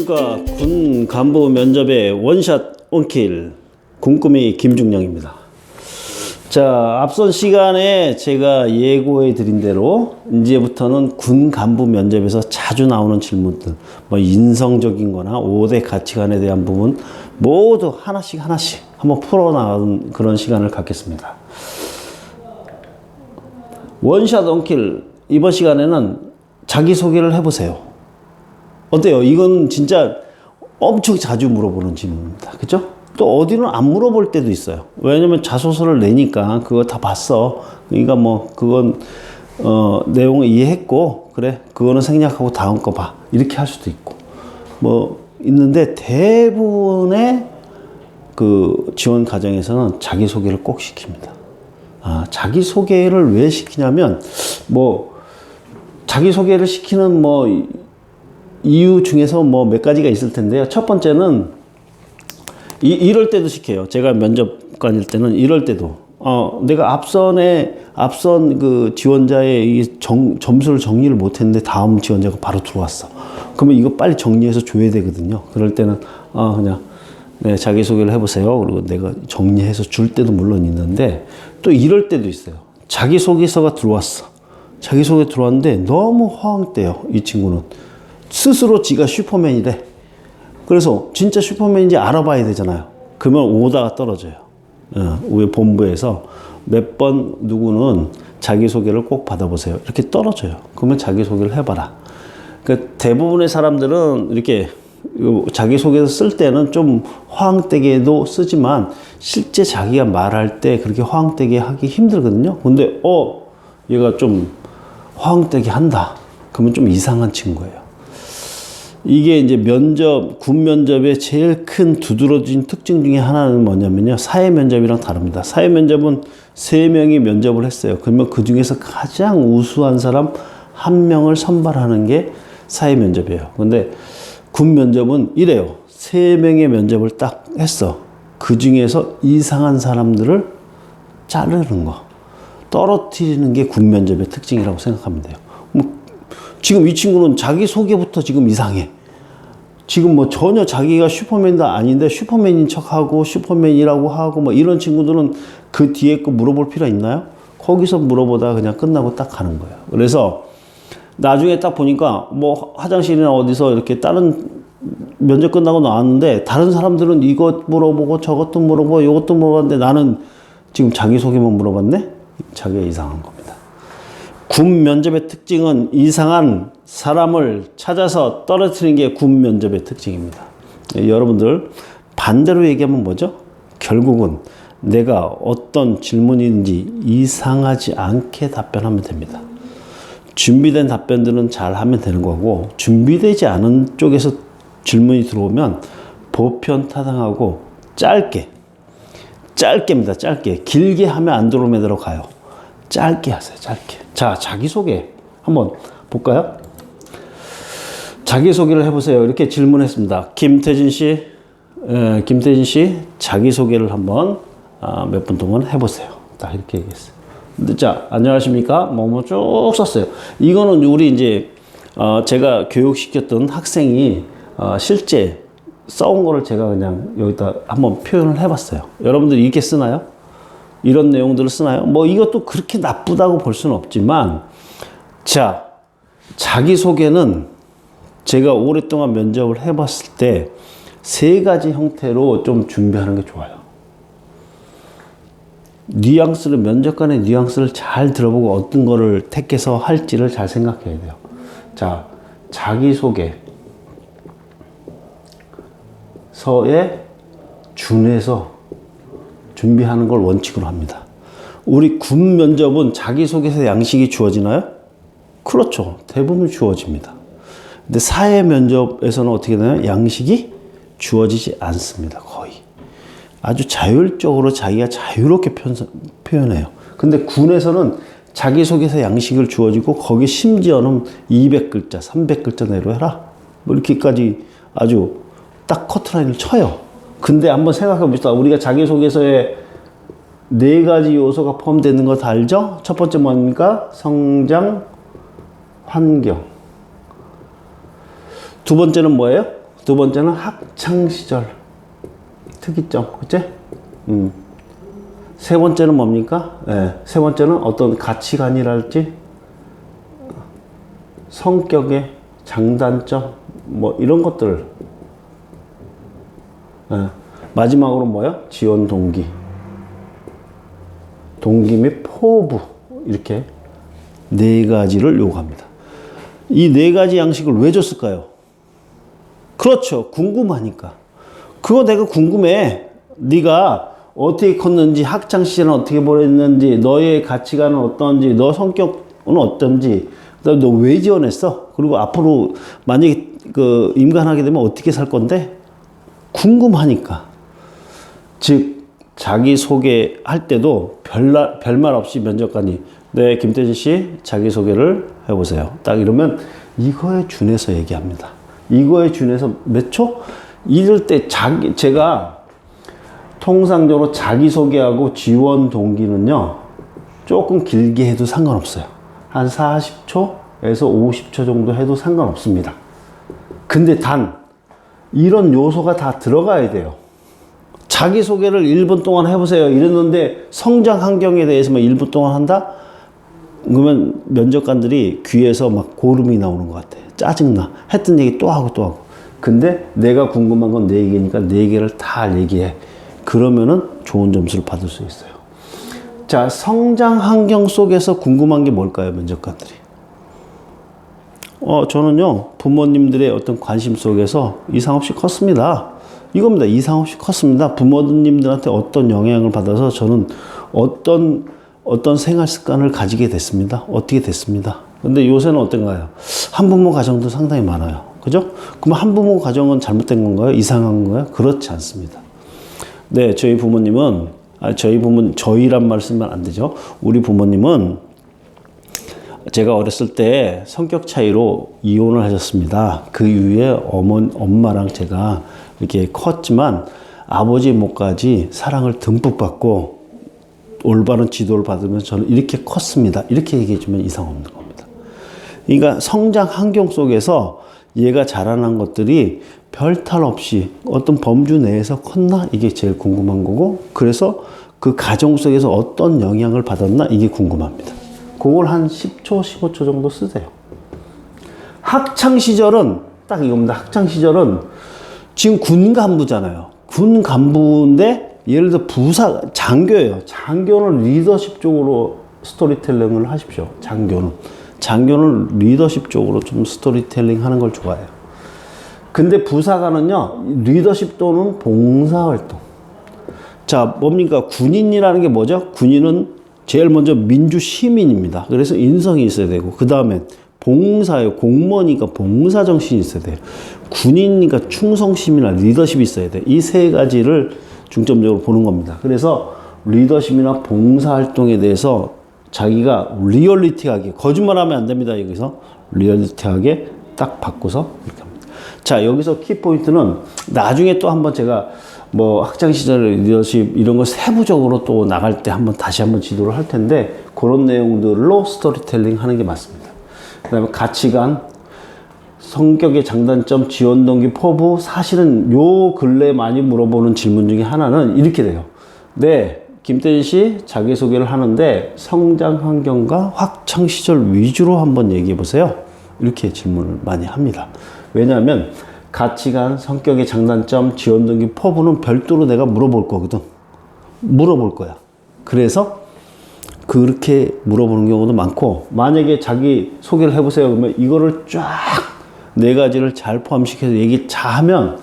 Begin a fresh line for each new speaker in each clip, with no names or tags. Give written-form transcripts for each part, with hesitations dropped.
안녕하십니까. 군 간부 면접의 원샷 원킬 군꾸미 김중령입니다. 자, 앞선 시간에 제가 예고해 드린 대로 이제부터는 군 간부 면접에서 자주 나오는 질문들, 뭐 인성적인 거나 5대 가치관에 대한 부분 모두 하나씩 한번 풀어나가는 그런 시간을 갖겠습니다. 원샷 원킬, 이번 시간에는 자기소개를 해보세요. 어때요? 이건 진짜 엄청 자주 물어보는 질문입니다. 그죠? 또 어디는 안 물어볼 때도 있어요. 왜냐면 자소서를 내니까 그거 다 봤어. 그러니까 뭐 그건 내용을 이해했고, 그래 그거는 생략하고 다음 거 봐, 이렇게 할 수도 있고 뭐 있는데, 대부분의 그 지원 과정에서는 자기소개를 꼭 시킵니다. 자기소개를 왜 시키냐면, 뭐 자기소개를 시키는 뭐 이유 중에서 뭐 몇 가지가 있을 텐데요. 첫 번째는 이럴 때도 시켜요. 제가 면접관일 때는 이럴 때도 내가 앞선 그 지원자의 이 점수를 정리를 못했는데 다음 지원자가 바로 들어왔어. 그러면 이거 빨리 정리해서 줘야 되거든요. 그럴 때는 그냥 네, 자기소개를 해보세요. 그리고 내가 정리해서 줄 때도 물론 있는데, 또 이럴 때도 있어요. 자기소개서가 들어왔어. 자기소개 들어왔는데 너무 허황돼요. 이 친구는 스스로 지가 슈퍼맨이래. 그래서 진짜 슈퍼맨인지 알아봐야 되잖아요. 그러면 오다가 떨어져요. 우리 본부에서 몇 번 누구는 자기소개를 꼭 받아보세요, 이렇게 떨어져요. 그러면 자기소개를 해봐라. 그러니까 대부분의 사람들은 이렇게 자기소개서 쓸 때는 좀 허황되게도 쓰지만, 실제 자기가 말할 때 그렇게 허황되게 하기 힘들거든요. 근데 얘가 좀 허황되게 한다, 그러면 좀 이상한 친구예요. 이게 이제 군 면접의 제일 큰 두드러진 특징 중에 하나는 뭐냐면요, 사회 면접이랑 다릅니다. 사회 면접은 3명이 면접을 했어요. 그러면 그 중에서 가장 우수한 사람 1명을 선발하는 게 사회 면접이에요. 근데 군 면접은 이래요. 3명의 면접을 딱 했어. 그 중에서 이상한 사람들을 자르는 거, 떨어뜨리는 게 군 면접의 특징이라고 생각하면 돼요. 지금 이 친구는 자기소개부터 지금 이상해. 지금 뭐 전혀 자기가 슈퍼맨도 아닌데 슈퍼맨인 척하고 슈퍼맨이라고 하고 뭐 이런 친구들은 그 뒤에 거 물어볼 필요 있나요? 거기서 물어보다가 그냥 끝나고 딱 가는 거예요. 그래서 나중에 딱 보니까 뭐 화장실이나 어디서 이렇게 다른 면접 끝나고 나왔는데, 다른 사람들은 이것 물어보고 저것도 물어보고 이것도 물어봤는데 나는 지금 자기소개만 물어봤네? 자기가 이상한 겁니다. 군 면접의 특징은 이상한 사람을 찾아서 떨어뜨리는 게 군 면접의 특징입니다. 여러분들 반대로 얘기하면 뭐죠? 결국은 내가 어떤 질문인지 이상하지 않게 답변하면 됩니다. 준비된 답변들은 잘 하면 되는 거고, 준비되지 않은 쪽에서 질문이 들어오면 보편타당하고 짧게입니다. 짧게. 길게 하면 안 들어오면 들어가요. 짧게 하세요. 짧게. 자, 자기소개 한번 볼까요? 자기소개를 해보세요. 이렇게 질문했습니다. 김태진 씨, 자기소개를 한번 몇 분 동안 해보세요. 딱 이렇게 얘기했어요. 자, 안녕하십니까? 뭐 쭉 썼어요. 이거는 우리 이제 제가 교육시켰던 학생이 실제 써온 거를 제가 그냥 여기다 한번 표현을 해봤어요. 여러분들이 이렇게 쓰나요? 이런 내용들을 쓰나요? 뭐 이것도 그렇게 나쁘다고 볼 수는 없지만, 자, 자기소개는 제가 오랫동안 면접을 해봤을 때 3가지 형태로 좀 준비하는 게 좋아요. 뉘앙스를, 면접관의 뉘앙스를 잘 들어보고 어떤 거를 택해서 할지를 잘 생각해야 돼요. 자, 자기소개 서에 준해서 준비하는 걸 원칙으로 합니다. 우리 군 면접은 자기소개서 양식이 주어지나요? 그렇죠. 대부분 주어집니다. 근데 사회 면접에서는 어떻게 되나요? 양식이 주어지지 않습니다. 거의. 아주 자율적으로 자기가 자유롭게 표현해요. 근데 군에서는 자기소개서 양식을 주어지고, 거기 심지어는 200글자, 300글자 내로 해라, 뭐 이렇게까지 아주 딱 커트라인을 쳐요. 근데 한번 생각해 봅시다. 우리가 자기소개서에 4가지 요소가 포함되는 거 다 알죠? 첫 번째 뭡니까? 성장, 환경. 두 번째는 뭐예요? 두 번째는 학창시절 특이점, 그치? 세 번째는 뭡니까? 세 번째는 어떤 가치관이랄지 성격의 장단점 뭐 이런 것들. 마지막으로 뭐야? 지원 동기 및 포부. 이렇게 네 가지를 요구합니다. 이 네 가지 양식을 왜 줬을까요? 그렇죠. 궁금하니까. 그거 내가 궁금해. 네가 어떻게 컸는지, 학창시절은 어떻게 보냈는지, 너의 가치관은 어떤지, 너 성격은 어떤지, 그다음에 너 왜 지원했어? 그리고 앞으로 만약에 그 임관하게 되면 어떻게 살 건데? 궁금하니까. 즉 자기소개할 때도 별말 없이 면접관이 네, 김태진 씨 자기소개를 해보세요. 딱 이러면 이거에 준해서 얘기합니다. 이거에 준해서 몇 초? 이럴 때 제가 통상적으로 자기소개하고 지원 동기는요, 조금 길게 해도 상관없어요. 한 40초에서 50초 정도 해도 상관없습니다. 근데 단, 이런 요소가 다 들어가야 돼요. 자기소개를 1분 동안 해보세요. 이랬는데 성장 환경에 대해서만 1분 동안 한다? 그러면 면접관들이 귀에서 막 고름이 나오는 것 같아. 짜증나. 했던 얘기 또 하고 또 하고. 근데 내가 궁금한 건 내 얘기니까 내 얘기를 다 얘기해. 그러면은 좋은 점수를 받을 수 있어요. 자, 성장 환경 속에서 궁금한 게 뭘까요, 면접관들이? 저는요, 부모님들의 어떤 관심 속에서 이상 없이 컸습니다. 이겁니다. 이상 없이 컸습니다. 부모님들한테 어떤 영향을 받아서 저는 어떤 생활 습관을 가지게 됐습니다. 어떻게 됐습니다. 근데 요새는 어떤가요? 한부모 가정도 상당히 많아요. 그죠? 그럼 한부모 가정은 잘못된 건가요? 이상한 건가요? 그렇지 않습니다. 네, 저희 부모님은, 저희란 말 쓰면 안 되죠. 우리 부모님은 제가 어렸을 때 성격 차이로 이혼을 하셨습니다. 그 이후에 엄마랑 제가 이렇게 컸지만 아버지 목까지 사랑을 듬뿍 받고 올바른 지도를 받으면서 저는 이렇게 컸습니다. 이렇게 얘기해주면 이상 없는 겁니다. 그러니까 성장 환경 속에서 얘가 자라난 것들이 별탈 없이 어떤 범주 내에서 컸나? 이게 제일 궁금한 거고, 그래서 그 가정 속에서 어떤 영향을 받았나? 이게 궁금합니다. 그걸 한 10초, 15초 정도 쓰세요. 학창시절은 딱 이겁니다. 학창시절은 지금 군 간부잖아요. 군 간부인데 예를 들어 장교예요. 장교는 리더십 쪽으로 스토리텔링을 하십시오. 장교는 리더십 쪽으로 좀 스토리텔링 하는 걸 좋아해요. 근데 부사관은요, 리더십 또는 봉사활동. 자, 뭡니까? 군인이라는 게 뭐죠? 군인은 제일 먼저 민주시민입니다. 그래서 인성이 있어야 되고, 그 다음에 봉사예요. 공무원이니까 봉사정신이 있어야 돼요. 군인이니까 충성심이나 리더십이 있어야 돼요. 이 세 가지를 중점적으로 보는 겁니다. 그래서 리더십이나 봉사활동에 대해서 자기가 리얼리티하게, 거짓말하면 안 됩니다. 여기서 리얼리티하게 딱 바꿔서 이렇게 합니다. 자, 여기서 키포인트는 나중에 또 한번 제가 뭐 학창시절 리더십 이런 거 세부적으로 또 나갈 때 다시 한번 지도를 할 텐데, 그런 내용들로 스토리텔링 하는 게 맞습니다. 그 다음에 가치관, 성격의 장단점, 지원 동기, 포부. 사실은 요 근래 많이 물어보는 질문 중에 하나는 이렇게 돼요. 네, 김태진 씨 자기소개를 하는데 성장 환경과 학창 시절 위주로 한번 얘기해 보세요. 이렇게 질문을 많이 합니다. 왜냐하면 가치관, 성격의 장단점, 지원 동기, 포부는 별도로 내가 물어볼 거거든. 물어볼 거야. 그래서 그렇게 물어보는 경우도 많고, 만약에 자기 소개를 해보세요. 그러면 이거를 쫙 네 가지를 잘 포함시켜서 얘기 잘 하면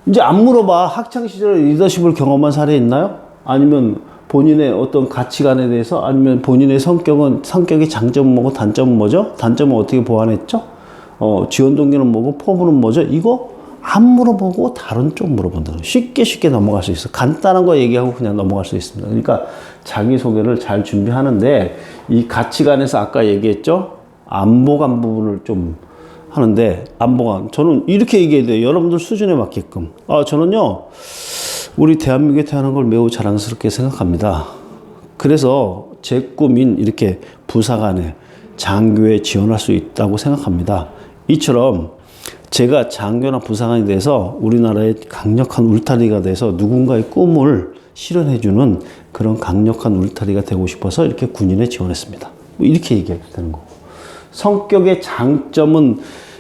이제 안 물어봐. 학창시절에 리더십을 경험한 사례 있나요? 아니면 본인의 어떤 가치관에 대해서, 아니면 본인의 성격의 장점은 뭐고 단점은 뭐죠? 단점은 어떻게 보완했죠? 지원 동기는 뭐고 포부는 뭐죠? 이거 안 물어보고 다른 쪽 물어본다. 쉽게 넘어갈 수 있어. 간단한 거 얘기하고 그냥 넘어갈 수 있습니다. 그러니까 자기소개를 잘 준비하는데, 이 가치관에서 아까 얘기했죠? 안보관 부분을 좀 하는데, 안보관. 저는 이렇게 얘기해야 돼요. 여러분들 수준에 맞게끔. 저는요, 우리 대한민국에 태어난 걸 매우 자랑스럽게 생각합니다. 그래서 제 꿈인 이렇게 부사관에, 장교에 지원할 수 있다고 생각합니다. 이처럼 제가 장교나 부사관이 돼서 우리나라의 강력한 울타리가 돼서 누군가의 꿈을 실현해주는 그런 강력한 울타리가 되고 싶어서 이렇게 군인에 지원했습니다. 이렇게 얘기해야 되는 거고. 성격의 장점은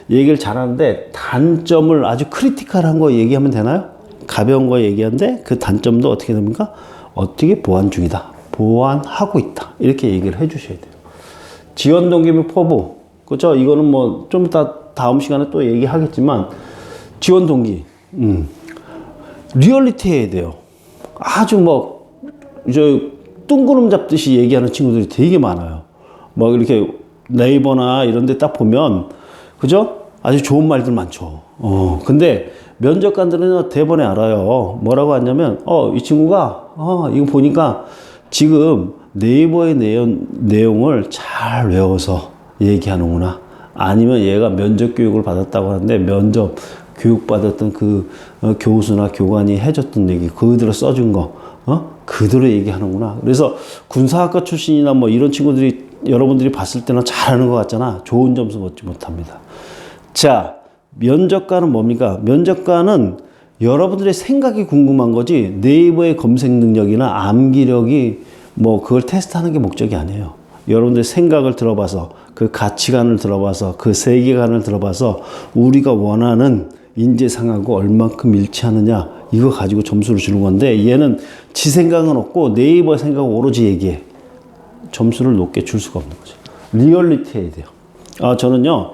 얘기를 잘하는데 단점을 아주 크리티컬한 거 얘기하면 되나요? 가벼운 거 얘기하는데 그 단점도 어떻게 됩니까? 어떻게 보완 중이다. 보완하고 있다. 이렇게 얘기를 해 주셔야 돼요. 지원 동기 및 포부. 그렇죠? 이거는 뭐 좀 이따 다음 시간에 또 얘기하겠지만 지원 동기. 리얼리티 해야 돼요. 아주 뭐 저 뜬구름 잡듯이 얘기하는 친구들이 되게 많아요. 뭐 이렇게 네이버나 이런 데 딱 보면 그죠? 아주 좋은 말들 많죠. 근데 면접관들은 대번에 알아요. 뭐라고 하냐면, 이 친구가, 이거 보니까 지금 네이버의 내용을 잘 외워서 얘기하는구나. 아니면 얘가 면접 교육을 받았다고 하는데 면접 교육받았던 그 교수나 교관이 해줬던 얘기, 그대로 써준 거, 그대로 얘기하는구나. 그래서 군사학과 출신이나 뭐 이런 친구들이 여러분들이 봤을 때는 잘하는 것 같잖아. 좋은 점수 얻지 못합니다. 자, 면접관은 뭡니까? 면접관은 여러분들의 생각이 궁금한 거지 네이버의 검색 능력이나 암기력이 뭐 그걸 테스트하는 게 목적이 아니에요. 여러분들의 생각을 들어봐서 그 가치관을 들어봐서 그 세계관을 들어봐서 우리가 원하는 인재상하고 얼만큼 일치하느냐 이거 가지고 점수를 주는 건데 얘는 지 생각은 없고 네이버 생각은 오로지 얘기해. 점수를 높게 줄 수가 없는 거죠. 리얼리티 해야 돼요. 저는요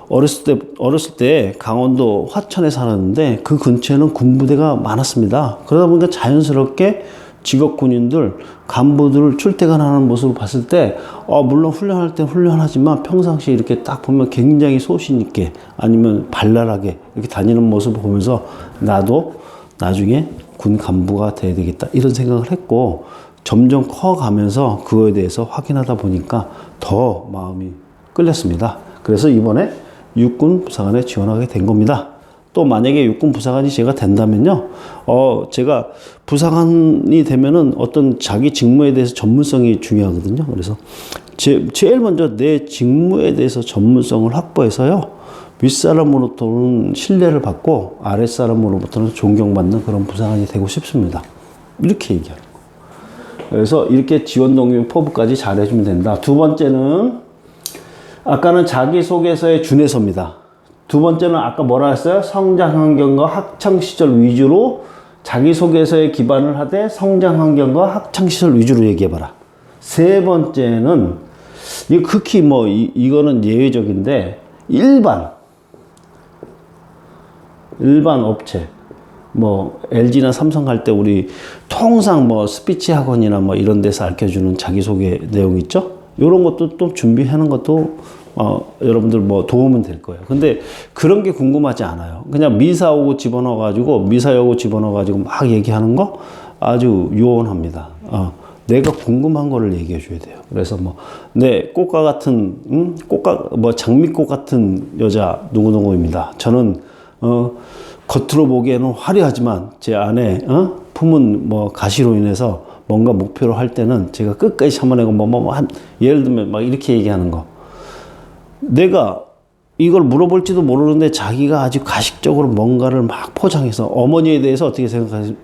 어렸을 때 강원도 화천에 살았는데 그 근처에는 군부대가 많았습니다. 그러다 보니까 자연스럽게 직업 군인들, 간부들 출퇴근하는 모습을 봤을 때, 물론 훈련할 땐 훈련하지만 평상시에 이렇게 딱 보면 굉장히 소신 있게 아니면 발랄하게 이렇게 다니는 모습을 보면서 나도 나중에 군 간부가 돼야 되겠다 이런 생각을 했고 점점 커가면서 그거에 대해서 확인하다 보니까 더 마음이 끌렸습니다. 그래서 이번에 육군 부사관에 지원하게 된 겁니다. 또 만약에 육군 부사관이 제가 된다면요, 제가 부사관이 되면은 어떤 자기 직무에 대해서 전문성이 중요하거든요. 그래서 제일 먼저 내 직무에 대해서 전문성을 확보해서요, 윗사람으로부터는 신뢰를 받고 아랫사람으로부터는 존경받는 그런 부사관이 되고 싶습니다. 이렇게 얘기하는 거. 그래서 이렇게 지원 동기 포부까지 잘 해주면 된다. 두 번째는 아까는 자기소개서의 준해서입니다. 두 번째는 아까 뭐라 했어요? 성장 환경과 학창 시절 위주로 자기소개서에 기반을 하되 성장 환경과 학창 시절 위주로 얘기해봐라. 세 번째는 이거 극히 뭐 이거는 예외적인데 일반 업체 뭐 LG나 삼성 갈 때 우리 통상 뭐 스피치 학원이나 뭐 이런 데서 알려주는 자기소개 내용 있죠? 이런 것도 또 준비하는 것도 여러분들 뭐 도움은 될 거예요. 근데 그런 게 궁금하지 않아요. 그냥 미사오고 집어넣어가지고 막 얘기하는 거 아주 요원합니다. 내가 궁금한 거를 얘기해 줘야 돼요. 그래서 뭐, 꽃과 같은, 장미꽃 같은 여자 누구누구입니다. 저는, 겉으로 보기에는 화려하지만 제 안에, 품은 뭐 가시로 인해서 뭔가 목표로 할 때는 제가 끝까지 참아내고 예를 들면 막 이렇게 얘기하는 거. 내가 이걸 물어볼지도 모르는데 자기가 아주 가식적으로 뭔가를 막 포장해서 어머니에 대해서 어떻게 생각하세요?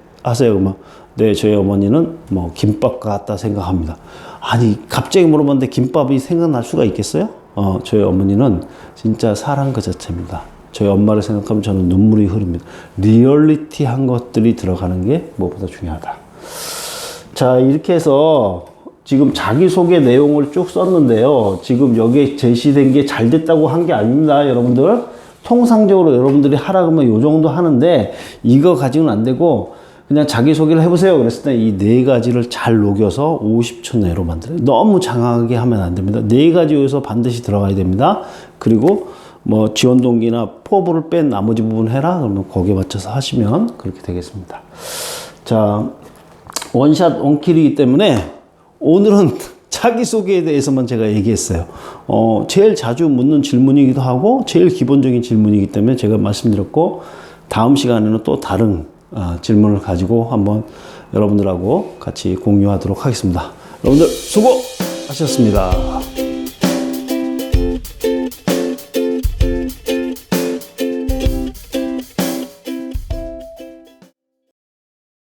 그러면 네, 저희 어머니는 뭐 김밥 같다 생각합니다. 아니 갑자기 물어봤는데 김밥이 생각날 수가 있겠어요? 저희 어머니는 진짜 사랑 그 자체입니다. 저희 엄마를 생각하면 저는 눈물이 흐릅니다. 리얼리티한 것들이 들어가는 게 무엇보다 중요하다. 자, 이렇게 해서 지금 자기소개 내용을 쭉 썼는데요. 지금 여기에 제시된 게 잘 됐다고 한 게 아닙니다, 여러분들. 통상적으로 여러분들이 하라 그러면 요 정도 하는데 이거 가지고는 안 되고 그냥 자기소개를 해보세요. 그랬을 때 이 네 가지를 잘 녹여서 50초 내로 만들어요. 너무 장하게 하면 안 됩니다. 네 가지 여기서 반드시 들어가야 됩니다. 그리고 뭐 지원 동기나 포부를 뺀 나머지 부분 해라. 그러면 거기에 맞춰서 하시면 그렇게 되겠습니다. 자, 원샷 원킬이기 때문에 오늘은 자기소개에 대해서만 제가 얘기했어요. 제일 자주 묻는 질문이기도 하고 제일 기본적인 질문이기 때문에 제가 말씀드렸고 다음 시간에는 또 다른 질문을 가지고 한번 여러분들하고 같이 공유하도록 하겠습니다. 여러분들 수고하셨습니다.